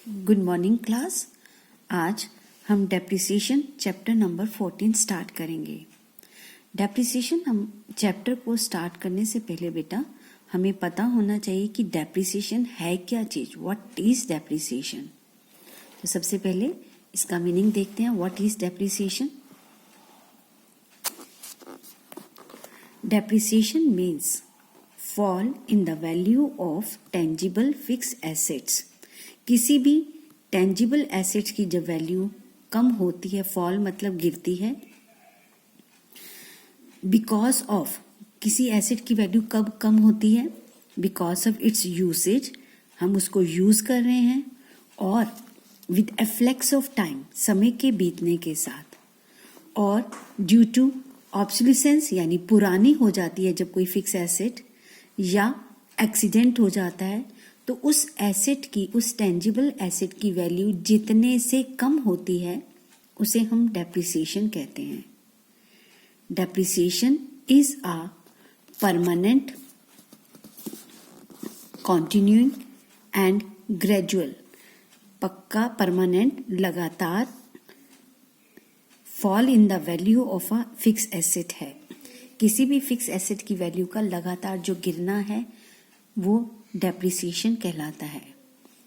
Good morning class. आज हम depreciation chapter number 14 start करेंगे। डेप्रिसिएशन हम चैप्टर को स्टार्ट करने से पहले बेटा हमें पता होना चाहिए कि डेप्रिसिएशन है क्या चीज, व्हाट इज डेप्रिसिएशन। तो सबसे पहले इसका मीनिंग देखते हैं, what is depreciation. Depreciation means fall in the value of tangible fix assets. किसी भी टेंजिबल एसेट्स की जब वैल्यू कम होती है, फॉल मतलब गिरती है, बिकॉज ऑफ किसी एसेट की वैल्यू कब कम होती है, बिकॉज ऑफ इट्स यूसेज, हम उसको यूज कर रहे हैं, और विद एफ्लेक्स ऑफ टाइम, समय के बीतने के साथ, और ड्यू टू ऑब्सोलिसेंस यानी पुरानी हो जाती है जब कोई फिक्स एसेट, या एक्सीडेंट हो जाता है, तो उस एसेट की, उस टेंजिबल एसेट की वैल्यू जितने से कम होती है उसे हम डेप्रिसिएशन कहते हैं। Depreciation is a permanent, continuing and gradual, पक्का, परमानेंट, लगातार fall in the value of a fix asset है। किसी भी फिक्स एसेट की वैल्यू का लगातार जो गिरना है वो डेप्रिसिएशन कहलाता है।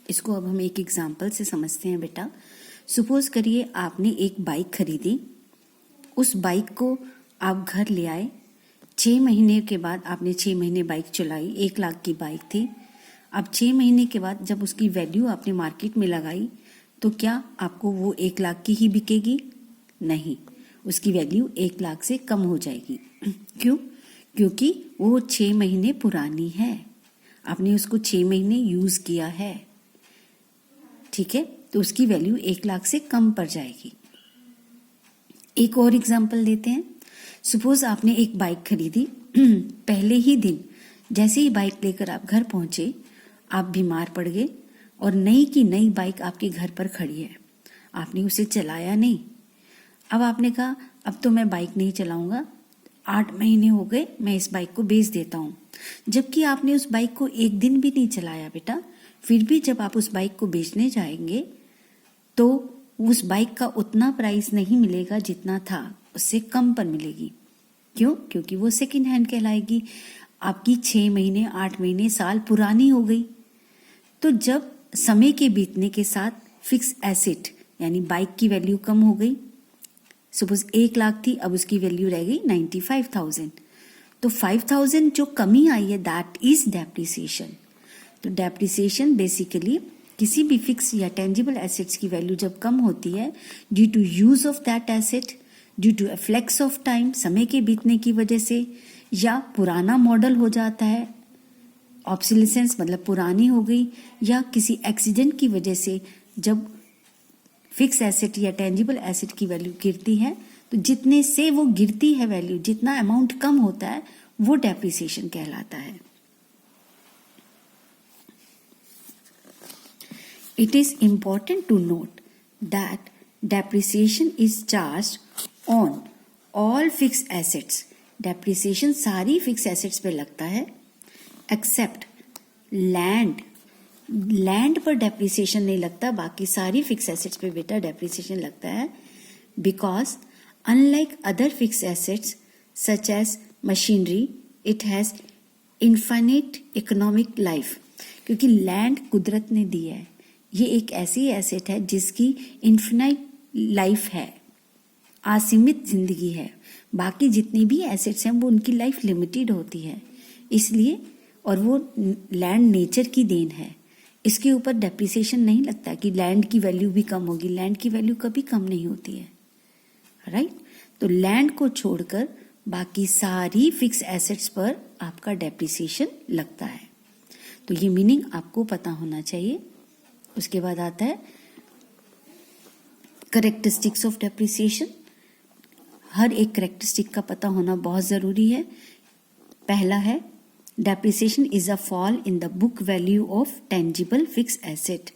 इसको अब हम एक एग्जांपल से समझते हैं बेटा। सपोज करिए आपने एक बाइक खरीदी, उस बाइक को आप घर ले आए, 6 महीने के बाद आपने 6 महीने बाइक चलाई, 1 लाख की बाइक थी। अब 6 महीने के बाद जब उसकी वैल्यू आपने मार्केट में लगाई तो क्या आपको वो 1 लाख की ही बिकेगी? नहीं, उसकी वैल्यू 1 लाख से कम हो जाएगी। क्यों? क्योंकि वो 6 महीने पुरानी है, आपने उसको 6 महीने यूज किया है, ठीक है, तो उसकी वैल्यू 1 लाख से कम पड़ जाएगी। एक और एग्जांपल देते हैं। सपोज आपने एक बाइक खरीदी, पहले ही दिन जैसे ही बाइक लेकर आप घर पहुंचे आप बीमार पड़ गए और नई की नई बाइक आपके घर पर खड़ी है, आपने उसे चलाया नहीं। अब आपने कहा अब तो मैं बाइक नहीं चलाऊंगा, 8 महीने हो गए, मैं इस बाइक को बेच देता हूं। जबकि आपने उस बाइक को एक दिन भी नहीं चलाया बेटा, फिर भी जब आप उस बाइक को बेचने जाएंगे तो उस बाइक का उतना प्राइस नहीं मिलेगा जितना था, उससे कम पर मिलेगी। क्यों? क्योंकि वो सेकंड हैंड कहलाएगी, आपकी 6 महीने, 8 महीने, साल पुरानी हो गई। तो जब समय के बीतने के साथ फिक्स एसेट यानी बाइक की वैल्यू कम हो गई, सपोज 1 लाख थी, अब उसकी वैल्यू रह गई 95,000, तो 5,000 जो कमी आई है दैट इज डेप्रिसिएशन। तो डेप्रिसिएशन बेसिकली किसी भी फिक्स या टेंजिबल एसेट्स की वैल्यू जब कम होती है due to use of that asset, due to flux of time, समय के बीतने की वजह से, या पुराना मॉडल हो जाता है, ऑब्सोलिसेंस मतलब पुरानी हो गई, या किसी एक्सीडेंट की वजह से जब फिक्स एसेट या टेंजिबल एसेट की वैल्यू गिरती है, तो जितने से वो गिरती है वैल्यू, जितना अमाउंट कम होता है वो डेप्रिसिएशन कहलाता है। It is important to note that depreciation is charged on all fix assets. Depreciation सारी फिक्स एसेट्स पे लगता है एक्सेप्ट लैंड। लैंड पर डेप्रिसिएशन नहीं लगता, बाकी सारी फिक्स एसेट्स पे बेटा डेप्रिसिएशन लगता है। Because unlike other fixed assets such as machinery, it has infinite economic life। क्योंकि लैंड कुदरत ने दी है, ये एक ऐसी एसेट है जिसकी इन्फिनाइट लाइफ है, असीमित जिंदगी है। बाकी जितनी भी एसेट्स हैं वो उनकी लाइफ लिमिटेड होती है, इसलिए, और वो लैंड नेचर की देन है, इसके ऊपर डेप्रिसिएशन नहीं लगता कि लैंड की वैल्यू भी कम होगी। लैंड की वैल्यू कभी कम नहीं होती है, राइट। तो लैंड को छोड़कर बाकी सारी फिक्स एसेट्स पर आपका डेप्रिसिएशन लगता है। तो ये मीनिंग आपको पता होना चाहिए। उसके बाद आता है करेक्टरिस्टिक्स ऑफ डेप्रिसिएशन। हर एक करेक्टरिस्टिक का पता होना बहुत जरूरी है। पहला है depreciation is a fall in the book value of tangible fix asset.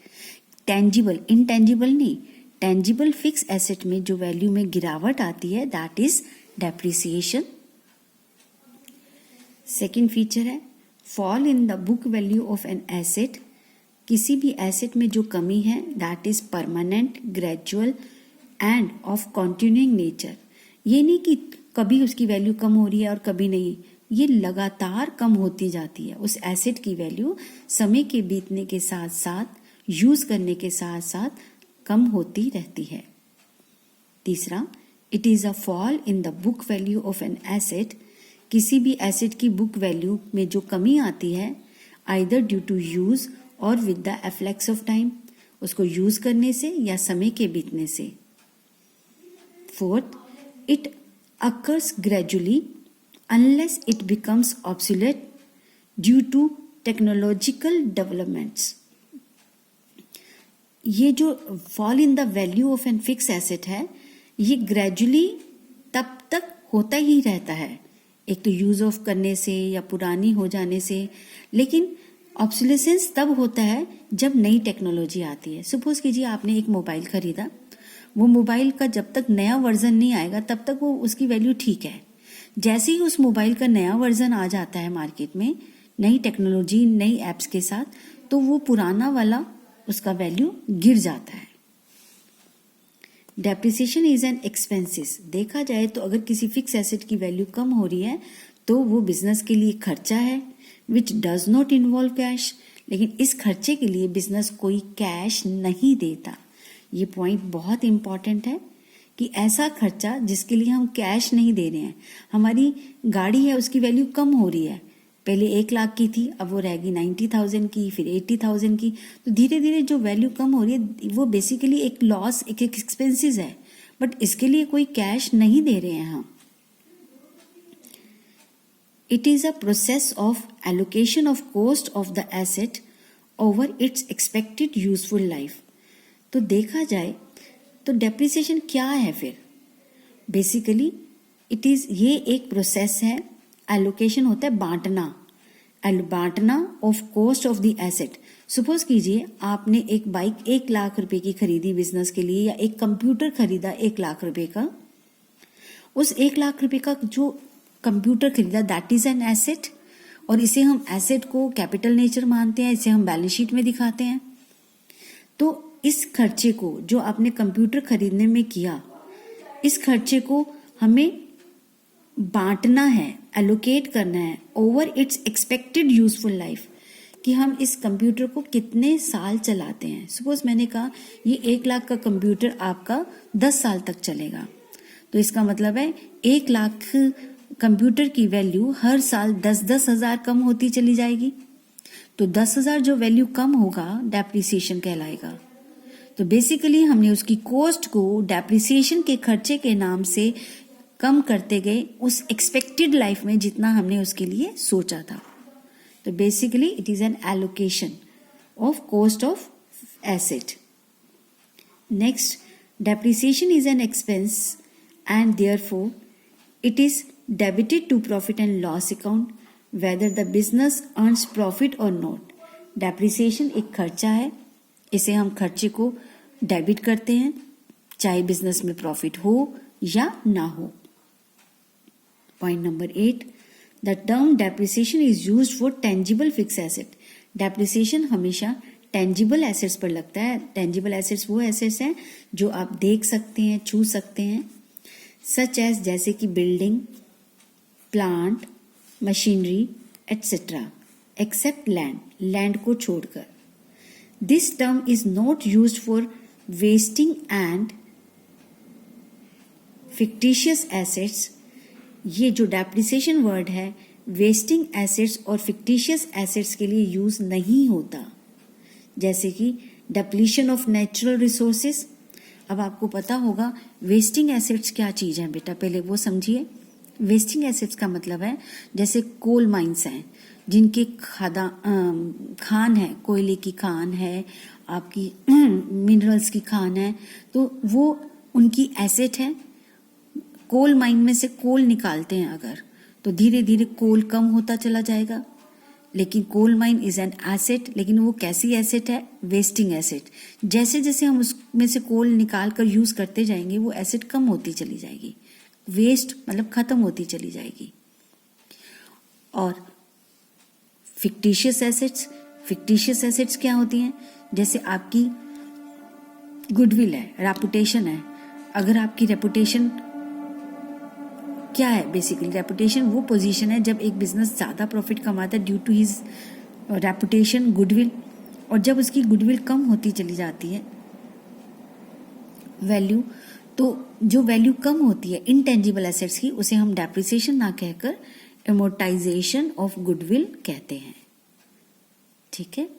Tangible, intangible नहीं, टेंजिबल फिक्स एसेट में जो वैल्यू में गिरावट आती है that is depreciation. Second feature है fall in the book value of an asset किसी भी एसेट में जो कमी है that is permanent, gradual and of continuing nature. ये नहीं कि कभी उसकी वैल्यू कम हो रही है और कभी नहीं, ये लगातार कम होती जाती है। उस एसेट की वैल्यू समय के बीतने के साथ साथ, यूज करने के साथ साथ कम होती रहती है। तीसरा, it is a fall in the book value of an asset. किसी भी एसेट की बुक वैल्यू में जो कमी आती है आइदर ड्यू टू यूज और with the flux of time, उसको यूज करने से या समय के बीतने से। Fourth, it occurs gradually unless it becomes obsolete due to technological developments. ये जो fall in the value of an fix asset है, ये ग्रेजुअली तब तक होता ही रहता है, एक तो यूज ऑफ करने से या पुरानी हो जाने से, लेकिन ऑब्सोलेसेंस तब होता है जब नई टेक्नोलॉजी आती है। सपोज कीजिए आपने एक मोबाइल खरीदा, वो मोबाइल का जब तक नया वर्जन नहीं आएगा तब तक वो उसकी वैल्यू ठीक है। जैसे ही उस मोबाइल का नया वर्जन आ जाता है मार्केट में, नई टेक्नोलॉजी, नई एप्स के साथ, तो वो पुराना वाला उसका वैल्यू गिर जाता है। Depreciation is N expenses. देखा जाए तो अगर किसी फिक्स एसेट की वैल्यू कम हो रही है तो वो बिजनेस के लिए खर्चा है, which does not involve cash. लेकिन इस खर्चे के लिए बिजनेस कोई कैश नहीं देता। ये पॉइंट बहुत इंपॉर्टेंट है कि ऐसा खर्चा जिसके लिए हम कैश नहीं दे रहे हैं। हमारी गाड़ी है, उसकी वैल्यू कम हो रही है, पहले 1 लाख की थी, अब वो रहेगी 90,000 की, फिर 80,000 की। तो धीरे धीरे जो वैल्यू कम हो रही है वो बेसिकली एक लॉस, एक एक्सपेंसेस है, बट इसके लिए कोई कैश नहीं दे रहे हैं हम। It is a process of allocation of cost of the asset over it's expected useful life. तो देखा जाए तो डेप्रिसिएशन क्या है फिर? बेसिकली इट इज, ये एक प्रोसेस है। एलोकेशन होता है बांटना of cost of the asset. Suppose कीजिए आपने एक बाइक 1 लाख रुपए की खरीदी बिजनेस के लिए, या एक कंप्यूटर खरीदा 1 लाख रुपए का। उस 1 लाख रुपए का जो कंप्यूटर खरीदा दैट इज एन एसेट, और इसे हम एसेट को कैपिटल नेचर मानते हैं, इसे हम बैलेंस शीट में दिखाते हैं। तो इस खर्चे को जो आपने कंप्यूटर खरीदने में किया, इस खर्चे को हमें बांटना है, एलोकेट करना है over it's expected useful life, कि हम इस कंप्यूटर को कितने साल चलाते हैं। सपोज मैंने कहा ये 1 लाख का कंप्यूटर आपका 10 साल तक चलेगा, तो इसका मतलब है 1 लाख कंप्यूटर की वैल्यू हर साल 10-10 हजार कम होती चली जाएगी। तो 10,000 जो वैल्यू कम होगा डेप्रिसिएशन कहलाएगा। तो बेसिकली हमने उसकी कॉस्ट को डेप्रिसिएशन के खर्चे के नाम से कम करते गए उस एक्सपेक्टेड लाइफ में जितना हमने उसके लिए सोचा था। तो basically it is an allocation of cost of asset. Next, depreciation is an expense and therefore it is debited to profit and loss account whether the business earns profit और not. Depreciation एक खर्चा है, इसे हम खर्चे को debit करते हैं चाहे बिजनेस में प्रॉफिट हो या ना हो। Point number 8, the term depreciation is used for tangible fix asset. Depreciation हमेशा टेंजिबल एसेट्स पर लगता है। टेंजिबल एसेट्स वो एसेट्स हैं जो आप देख सकते हैं, छू सकते हैं, सच एज जैसे कि building, plant, machinery etcetera, except land, land को छोड़कर। This term is not used for wasting and fictitious assets. ये जो डेप्रिसिएशन वर्ड है वेस्टिंग एसेट्स और फिक्टिशियस एसेट्स के लिए यूज नहीं होता, जैसे कि डिप्लीशन ऑफ नेचुरल रिसोर्सेस। अब आपको पता होगा वेस्टिंग एसेट्स क्या चीज है बेटा, पहले वो समझिए। वेस्टिंग एसेट्स का मतलब है जैसे कोल माइंस हैं जिनके खान है, कोयले की खान है, आपकी मिनरल्स की खान है, तो वो उनकी एसेट है। कोल माइन में से कोल निकालते हैं अगर, तो धीरे धीरे कोल कम होता चला जाएगा, लेकिन coal mine is an asset. लेकिन वो कैसी एसेट है? Wasting asset. जैसे जैसे हम उसमें से कोल निकाल कर यूज करते जाएंगे वो एसेट कम होती चली जाएगी, वेस्ट मतलब खत्म होती चली जाएगी। और फिक्टिशियस एसेट्स, फिक्टिशियस एसेट्स क्या होती हैं? जैसे आपकी गुडविल है, रेपुटेशन है। अगर आपकी रेपुटेशन क्या है? बेसिकली रेपुटेशन वो पोजीशन है जब एक बिजनेस ज्यादा प्रॉफिट कमाता है due to his reputation, goodwill, और जब उसकी गुडविल कम होती चली जाती है वैल्यू, तो जो वैल्यू कम होती है इनटेंजिबल एसेट्स की, उसे हम डेप्रिसिएशन ना कहकर एमोर्टाइजेशन ऑफ गुडविल कहते हैं। ठीक है,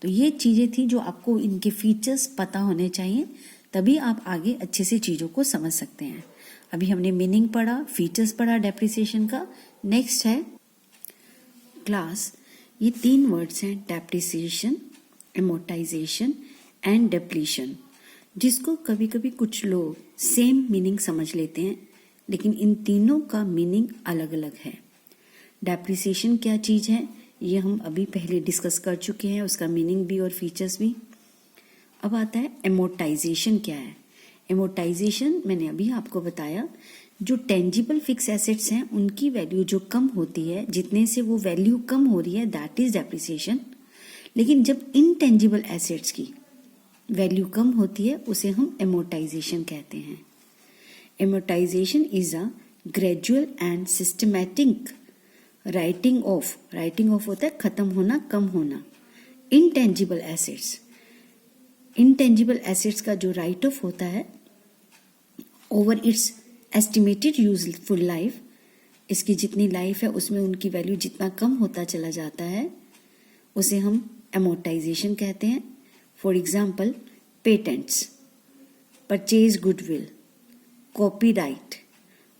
तो ये चीजें थी जो आपको इनके फीचर्स पता होने चाहिए, तभी आप आगे अच्छे से चीजों को समझ सकते हैं। अभी हमने मीनिंग पढ़ा, फीचर्स पढ़ा डेप्रिसिएशन का। नेक्स्ट है क्लास। ये 3 वर्ड्स हैं, डेप्रिसिएशन, एमोर्टाइजेशन एंड डिप्लीशन, जिसको कभी कभी कुछ लोग सेम मीनिंग समझ लेते हैं, लेकिन इन तीनों का मीनिंग अलग अलग है। डेप्रिसिएशन क्या चीज है ये हम अभी पहले डिस्कस कर चुके हैं, उसका मीनिंग भी और फीचर्स भी। अब आता है एमोर्टाइजेशन क्या है। एमोर्टाइजेशन मैंने अभी आपको बताया, जो टेंजिबल फिक्स एसेट्स हैं उनकी वैल्यू जो कम होती है, जितने से वो वैल्यू कम हो रही है, दैट इज डेप्रिसिएशन। लेकिन जब इनटेंजिबल एसेट्स की वैल्यू कम होती है उसे हम एमोर्टाइजेशन कहते हैं। Amortisation is a gradual and systematic writing of होता है खत्म होना, कम होना। इनटेंजिबल एसेट्स का जो राइट ऑफ होता है over it's estimated useful life, इसकी जितनी लाइफ है उसमें उनकी वैल्यू जितना कम होता चला जाता है उसे हम एमोर्टाइजेशन कहते हैं। For example, patents, purchase goodwill, copyright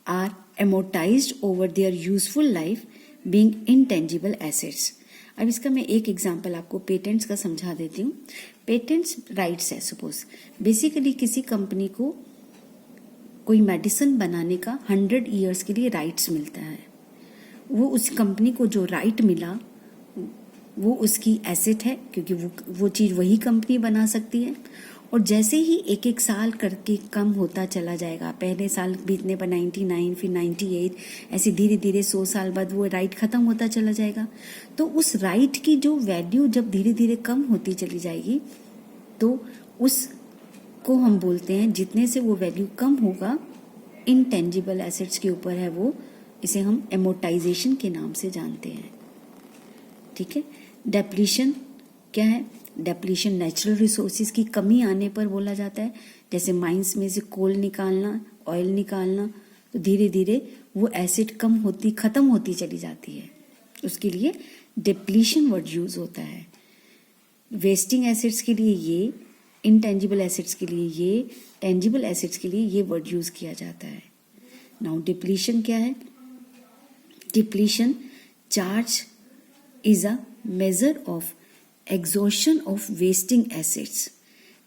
are amortised over their useful life being intangible assets. अब इसका मैं एक एग्जांपल आपको पेटेंट्स का समझा देती हूँ। पेटेंट्स राइट्स है, सपोज बेसिकली किसी कंपनी को कोई मेडिसिन बनाने का 100 ईयर्स के लिए राइट्स मिलता है। वो उस कंपनी को जो राइट मिला वो उसकी एसेट है, क्योंकि वो चीज वही कंपनी बना सकती है। और जैसे ही एक एक साल करके कम होता चला जाएगा, पहले साल बीतने पर 99, फिर 98, ऐसे धीरे धीरे 100 साल बाद वो राइट खत्म होता चला जाएगा। तो उस राइट की जो वैल्यू जब धीरे धीरे कम होती चली जाएगी तो उसको हम बोलते हैं, जितने से वो वैल्यू कम होगा इनटेंजिबल एसेट्स के ऊपर है वो, इसे हम एमोर्टाइजेशन के नाम से जानते हैं। ठीक है। डेप्लीशन क्या है? डेप्लीशन नेचुरल रिसोर्सेज की कमी आने पर बोला जाता है। जैसे माइंस में से कोल निकालना, ऑयल निकालना, तो धीरे धीरे वो एसिड कम होती, खत्म होती चली जाती है, उसके लिए डिप्लीशन वर्ड यूज होता है। वेस्टिंग एसिड्स के लिए ये, इनटेंजिबल एसिड्स के लिए ये, टेंजिबल एसिड्स के लिए ये वर्ड यूज किया जाता है। नाउ डिप्लीशन क्या है? Depletion charge is a measure of exhaustion of wasting assets.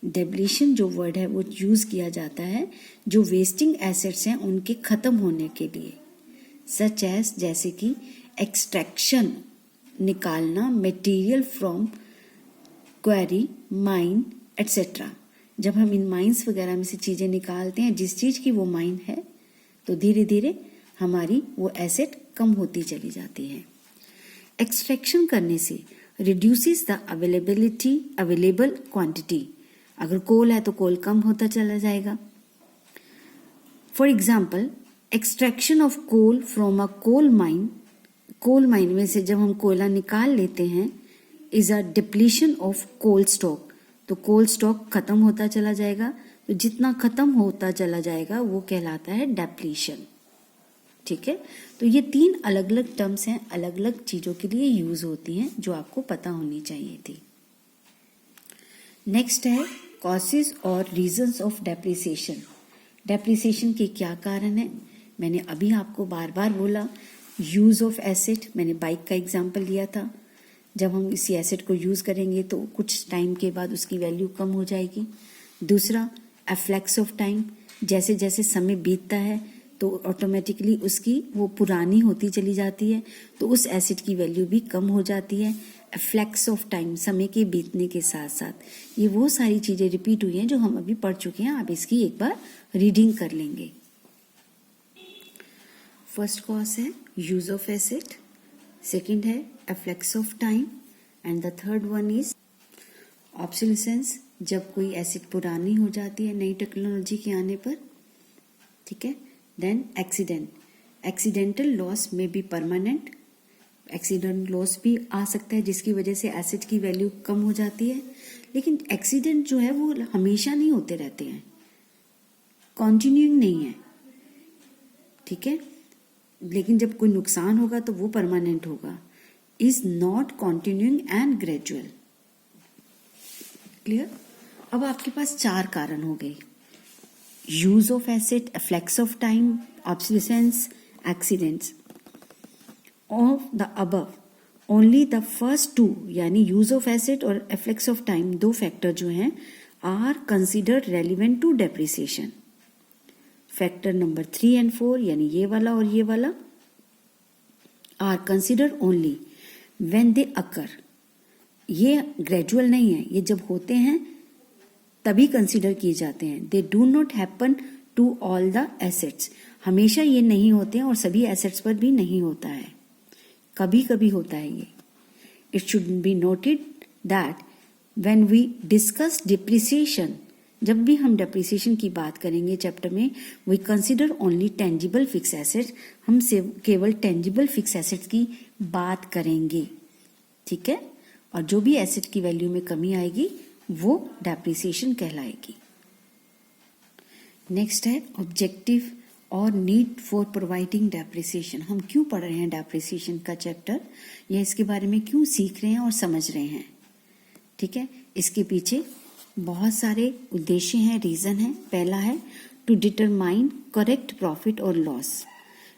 Depletion जो वर्ड है वो यूज किया जाता है जो वेस्टिंग एसेट्स हैं उनके खत्म होने के लिए, सच एज जैसे कि एक्सट्रैक्शन निकालना, material from query, mine etcetera. जब हम इन माइंस वगैरह में से चीजें निकालते हैं, जिस चीज की वो माइन है, तो धीरे धीरे हमारी वो एसेट कम होती चली जाती है। एक्सट्रैक्शन करने से रिड्यूसेस द अवेलेबल क्वांटिटी। अगर कोल है तो कोल कम होता चला जाएगा। For example, extraction of coal from a coal mine में से जब हम कोयला निकाल लेते हैं is a depletion of coal stock. तो कोल स्टॉक खत्म होता चला जाएगा, तो जितना खत्म होता चला जाएगा वो कहलाता है डेप्लीशन। ठीक है, तो ये 3 अलग अलग टर्म्स हैं, अलग अलग चीजों के लिए यूज होती हैं, जो आपको पता होनी चाहिए थी। नेक्स्ट है कॉजेस और रीजंस ऑफ डेप्रिसिएशन। डेप्रिसिएशन के क्या कारण है? मैंने अभी आपको बार बार बोला, यूज ऑफ एसेट, मैंने बाइक का एग्जांपल लिया था। जब हम इसी एसेट को यूज करेंगे तो कुछ टाइम के बाद उसकी वैल्यू कम हो जाएगी। दूसरा, एफ्लेक्स ऑफ टाइम, जैसे जैसे समय बीतता है तो ऑटोमेटिकली उसकी वो पुरानी होती चली जाती है, तो उस एसिड की वैल्यू भी कम हो जाती है। फ्लैक्स ऑफ टाइम, समय के बीतने के साथ साथ ये वो सारी चीजें रिपीट हुई हैं जो हम अभी पढ़ चुके हैं। आप इसकी एक बार रीडिंग कर लेंगे। फर्स्ट कॉज है यूज ऑफ एसिड, सेकंड है flux of time, and the third one is obsolescence, जब कोई एसेट पुरानी हो जाती है नई टेक्नोलॉजी के आने पर, ठीक है। देन एक्सीडेंट, एक्सीडेंटल लॉस में बी परमानेंट, एक्सीडेंट लॉस भी आ सकता है जिसकी वजह से एसेट की वैल्यू कम हो जाती है, लेकिन एक्सीडेंट जो है वो हमेशा नहीं होते रहते हैं, कॉन्टिन्यूइंग नहीं है, ठीक है। लेकिन जब कोई नुकसान होगा तो वो परमानेंट होगा, is not continuing and gradual. Clear. अब आपके पास 4 कारण हो गए, use of asset, flux of time, obsolescence, accidents. Of the above only the first 2 यानी यूज ऑफ एसेट और फ्लेक्स ऑफ टाइम, 2 फैक्टर जो हैं are considered relevant to depreciation. Factor number 3 and 4 यानी ये वाला और ये वाला are considered only when they occur, ये ग्रेजुअल नहीं है, ये जब होते हैं तभी कंसिडर किए जाते हैं। They do not happen to all the assets, हमेशा ये नहीं होते हैं और सभी एसेट्स पर भी नहीं होता है, कभी कभी होता है ये। It should be noted that when we discuss depreciation, जब भी हम डेप्रिसिएशन की बात करेंगे चैप्टर में, we consider only tangible fix assets, हम से केवल टेंजिबल फिक्स एसेट्स की बात करेंगे, ठीक है। और जो भी एसेट की वैल्यू में कमी आएगी वो डेप्रिसिएशन कहलाएगी। नेक्स्ट है ऑब्जेक्टिव और नीड फॉर प्रोवाइडिंग डेप्रिसिएशन। हम क्यों पढ़ रहे हैं डेप्रिसिएशन का चैप्टर, या इसके बारे में क्यों सीख रहे हैं और समझ रहे हैं, ठीक है। इसके पीछे बहुत सारे उद्देश्य हैं, रीजन है। पहला है टू डिटरमाइन करेक्ट प्रॉफिट और लॉस,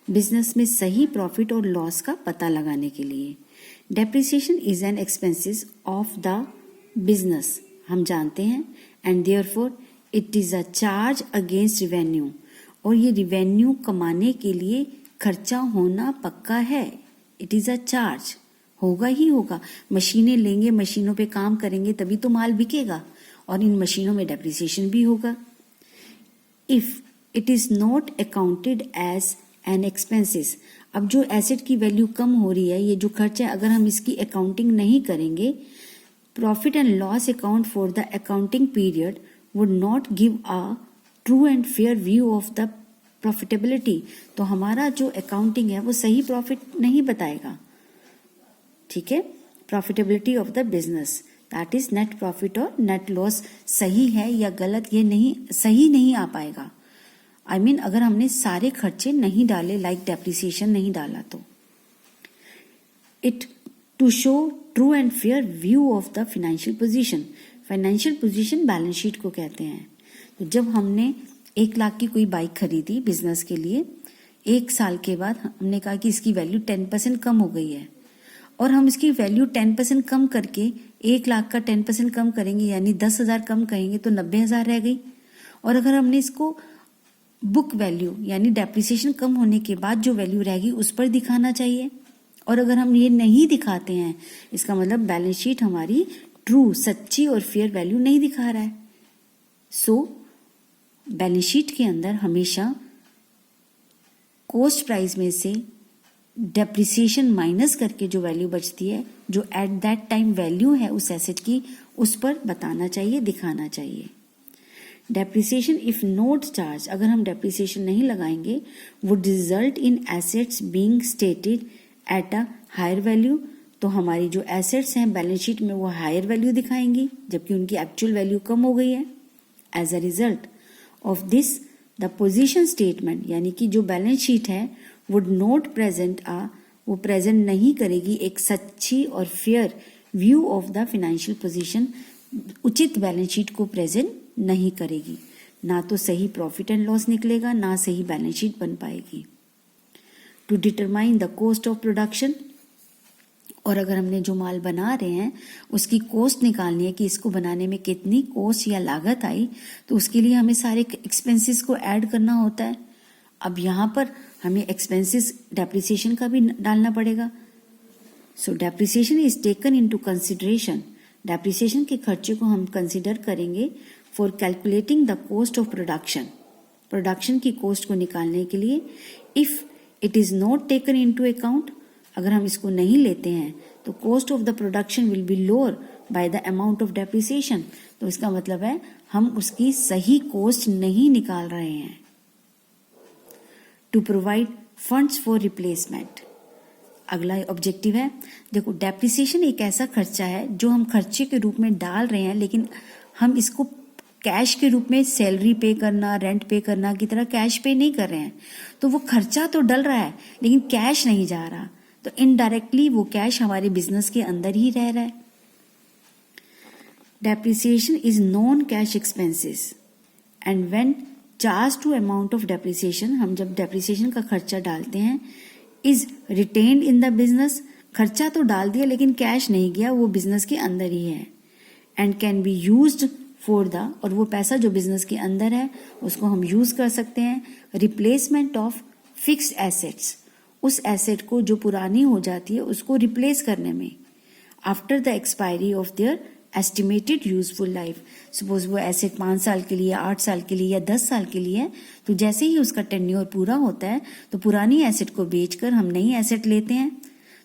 बिजनेस में सही प्रॉफिट और लॉस का पता लगाने के लिए। Depreciation is N expenses of the business, हम जानते हैं, and therefore it is a charge against revenue, और ये रिवेन्यू कमाने के लिए खर्चा होना पक्का है। इट इज अ चार्ज, होगा ही होगा। मशीनें लेंगे, मशीनों पे काम करेंगे तभी तो माल बिकेगा, और इन मशीनों में डेप्रिसिएशन भी होगा। If it is not accounted as an expenses, अब जो एसेट की वैल्यू कम हो रही है, ये जो खर्चा है, अगर हम इसकी अकाउंटिंग नहीं करेंगे, profit and loss account for the accounting period would not give a true and fair view of the profitability, तो हमारा जो अकाउंटिंग है वो सही प्रॉफिट नहीं बताएगा, ठीक है। Profitability of the business, that is net profit और नेट लॉस सही है या गलत, ये नहीं सही नहीं आ पाएगा। I mean, अगर हमने सारे खर्चे नहीं डाले, लाइक डेप्रिसिएशन नहीं डाला, तो it to show true and fair view of the financial position. Financial position balance sheet को कहते हैं। तो जब हमने 1 लाख की कोई बाइक खरीदी बिजनेस के लिए, 1 साल के बाद हमने कहा कि इसकी वैल्यू 10% कम हो गई है, और हम इसकी वैल्यू 10% कम करके 1 लाख का 10% कम करेंगे, यानी 10,000 कम करेंगे तो 90,000 रह गई। और अगर हमने इसको बुक वैल्यू यानी डेप्रिसिएशन कम होने के बाद जो वैल्यू रहेगी उस पर दिखाना चाहिए, और अगर हम ये नहीं दिखाते हैं, इसका मतलब बैलेंस शीट हमारी ट्रू, सच्ची और फेयर वैल्यू नहीं दिखा रहा है। सो बैलेंस शीट के अंदर हमेशा कॉस्ट प्राइस में से डेप्रिसिएशन माइनस करके जो वैल्यू बचती है, जो एट दैट टाइम वैल्यू है उस एसेट की, उस पर बताना चाहिए, दिखाना चाहिए। डेप्रिसिएशन इफ नोट चार्ज, अगर हम डेप्रिसिएशन नहीं लगाएंगे, would result in assets being stated at a higher value, तो हमारी जो एसेट्स हैं बैलेंस शीट में वो हायर वैल्यू दिखाएंगी, जबकि उनकी एक्चुअल वैल्यू कम हो गई है। As a result of this the position statement, यानी कि जो बैलेंस शीट है वुड नॉट प्रेजेंट वो प्रेजेंट नहीं करेगी एक सच्ची और fair view of the financial position, उचित बैलेंस शीट को प्रेजेंट नहीं करेगी, ना तो सही प्रॉफिट एंड लॉस निकलेगा, ना सही बैलेंस शीट बन पाएगी। To determine the cost of production, और अगर हमने जो माल बना रहे हैं उसकी कॉस्ट निकालनी है कि इसको बनाने में कितनी कॉस्ट या लागत आई, तो उसके लिए हमें सारे एक्सपेंसेस को ऐड करना होता है। अब यहाँ पर हमें एक्सपेंसेस डेप्रिसिएशन का भी डालना पड़ेगा। सो depreciation is taken into consideration, depreciation के खर्चे को हम कंसिडर करेंगे for calculating the cost of production, production की कॉस्ट को निकालने के लिए। If it is not taken into account, अगर हम इसको नहीं लेते हैं तो cost of the production will be lower by the amount of depreciation. तो इसका मतलब है हम उसकी सही कॉस्ट नहीं निकाल रहे हैं। To provide funds for replacement, अगला ऑब्जेक्टिव है, देखो डेप्रिसिएशन एक ऐसा खर्चा है जो हम खर्चे के रूप में डाल रहे हैं, लेकिन हम इसको कैश के रूप में सैलरी पे करना, रेंट पे करना की तरह कैश पे नहीं कर रहे हैं। तो वो खर्चा तो डल रहा है लेकिन कैश नहीं जा रहा, तो इनडायरेक्टली वो कैश हमारे बिजनेस के अंदर ही रह रहा है। Depreciation is non cash expenses and when charge to amount of depreciation, हम जब डेप्रिसिएशन का खर्चा डालते हैं, is retained in the business, खर्चा तो डाल दिया लेकिन कैश नहीं गया, वो बिजनेस के अंदर ही है। And can be used for the, और वो पैसा जो बिजनेस के अंदर है उसको हम यूज कर सकते हैं रिप्लेसमेंट ऑफ फिक्स्ड एसेट्स, उस एसेट को जो पुरानी हो जाती है उसको रिप्लेस करने में, after the expiry of their estimated useful life. Suppose वो एसेट 5 साल के लिए, 8 साल के लिए या 10 साल के लिए है, तो जैसे ही उसका टेन्योर पूरा होता है तो पुरानी एसेट को बेचकर हम नई एसेट लेते हैं।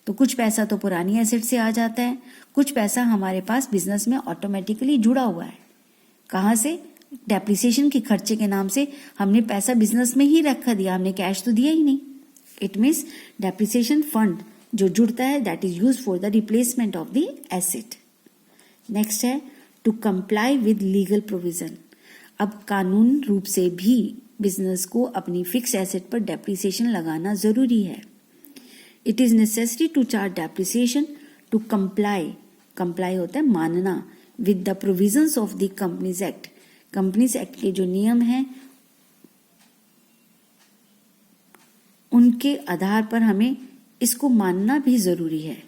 तो कुछ पैसा तो पुरानी एसेट से आ जाता है, कुछ पैसा हमारे पास बिजनेस में ऑटोमेटिकली जुड़ा हुआ है। कहाँ से? डेप्रिसिएशन के खर्चे के नाम से हमने पैसा बिजनेस में ही रखा दिया, हमने कैश तो दिया ही नहीं। इट मीन्स डेप्रिसिएशन फंड जो जुड़ता है that is use for the replacement of the asset. Next है to comply with legal provision. अब कानून रूप से भी बिजनेस को अपनी फिक्स एसेट पर डेप्रिसिएशन लगाना जरूरी है। It is necessary to charge depreciation to comply, comply होता है मानना, with the provisions of the companies act, companies act के जो नियम हैं उनके आधार पर हमें इसको मानना भी जरूरी है।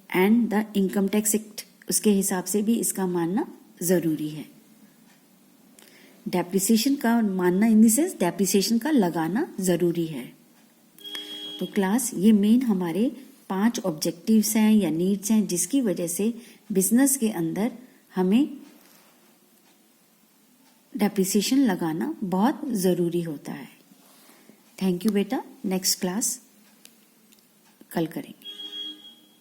And the income tax act, उसके हिसाब से भी इसका मानना जरूरी है। डेप्रिसिएशन का मानना इन द सेंस डेप्रिसिएशन का लगाना जरूरी है। तो क्लास ये मेन हमारे 5 ऑब्जेक्टिव्स हैं या नीड्स हैं जिसकी वजह से बिजनेस के अंदर हमें डेप्रिसिएशन लगाना बहुत जरूरी होता है। थैंक यू बेटा, नेक्स्ट क्लास कल करेंगे।